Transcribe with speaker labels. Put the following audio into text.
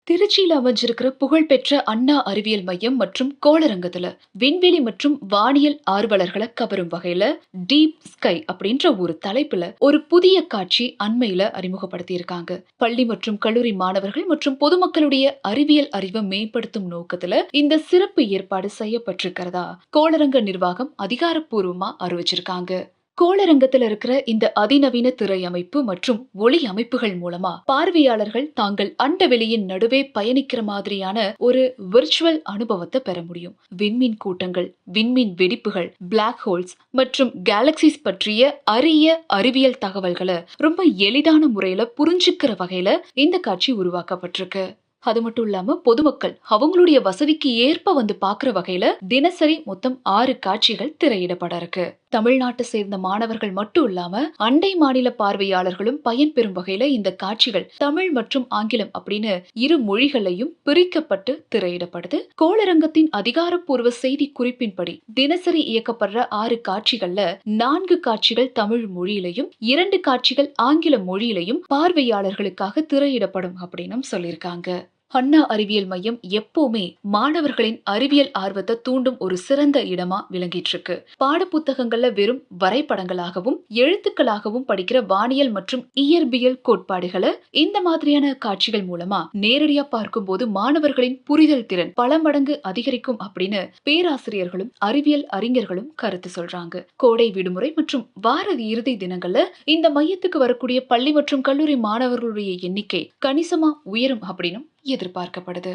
Speaker 1: திருச்சியில அமைஞ்சிருக்கிற புகழ்பெற்ற அண்ணா அறிவியல் மையம் மற்றும் கோளரங்கத்துல விண்வெளி மற்றும் வானியல் ஆர்வலர்களை கவரும் வகையில டீப் ஸ்கை அப்படின்ற ஒரு தலைப்புல ஒரு புதிய காட்சி அண்மையில அறிமுகப்படுத்தி இருக்காங்க. பள்ளி மற்றும் கல்லூரி மாணவர்கள் மற்றும் பொதுமக்களுடைய அறிவியல் அறிவை மேம்படுத்தும் நோக்கத்துல இந்த சிறப்பு ஏற்பாடு செய்யப்பட்டிருக்கிறதா கோளரங்க நிர்வாகம் அதிகாரப்பூர்வமா அறிவிச்சிருக்காங்க. கோளரங்கத்தில் இருக்கிற இந்த அதிநவீன திரை அமைப்பு மற்றும் ஒளி அமைப்புகள் மூலமா பார்வையாளர்கள் தாங்கள் அண்டவெளியின் நடுவே பயணிக்கிற மாதிரியான ஒரு விர்ச்சுவல் அனுபவத்தை பெற முடியும். விண்மீன் கூட்டங்கள், விண்மீன் வெடிப்புகள், பிளாக் ஹோல்ஸ் மற்றும் கேலக்சிஸ் பற்றிய அரிய அறிவியல் தகவல்களை ரொம்ப எளிதான முறையில புரிஞ்சுக்கிற வகையில இந்த காட்சி உருவாக்கப்பட்டிருக்கு. அது மட்டும் இல்லாம பொதுமக்கள் அவங்களுடைய வசதிக்கு ஏற்ப வந்து பாக்குற வகையில தினசரி மொத்தம் 6 காட்சிகள் திரையிடப்பட இருக்கு. தமிழ்நாட்டை சேர்ந்த மாணவர்கள் மட்டும் இல்லாம அண்டை மாநில பார்வையாளர்களும் பயன்பெறும் வகையில இந்த காட்சிகள் தமிழ் மற்றும் ஆங்கிலம் அப்படின்னு இரு மொழிகளையும் பிரிக்கப்பட்டு திரையிடப்படுது. கோளரங்கத்தின் அதிகாரப்பூர்வ செய்தி குறிப்பின்படி தினசரி இயக்கப்படுற 6 காட்சிகள்ல 4 காட்சிகள் தமிழ் மொழியிலையும் 2 காட்சிகள் ஆங்கில மொழியிலையும் பார்வையாளர்களுக்காக திரையிடப்படும் அப்படின்னு சொல்லியிருக்காங்க. அண்ணா அறிவியல் மையம் எப்பவுமே மாணவர்களின் அறிவியல் ஆர்வத்தை தூண்டும் ஒரு சிறந்த இடமா விளங்கிட்டு இருக்கு. பாட புத்தகங்கள்ல வெறும் வரைபடங்களாகவும் எழுத்துக்களாகவும் படிக்கிற வானியல் மற்றும் இயற்பியல் கோட்பாடுகளை இந்த மாதிரியான காட்சிகள் மூலமா நேரடியா பார்க்கும்போது மாணவர்களின் புரிதல் திறன் பல மடங்கு அதிகரிக்கும் அப்படின்னு பேராசிரியர்களும் அறிவியல் அறிஞர்களும் கருத்து சொல்றாங்க. கோடை விடுமுறை மற்றும் வார இறுதி தினங்கள்ல இந்த மையத்துக்கு வரக்கூடிய பள்ளி மற்றும் கல்லூரி மாணவர்களுடைய எண்ணிக்கை கணிசமா உயரும் அப்படின்னு எதிர்பார்க்கப்படுது.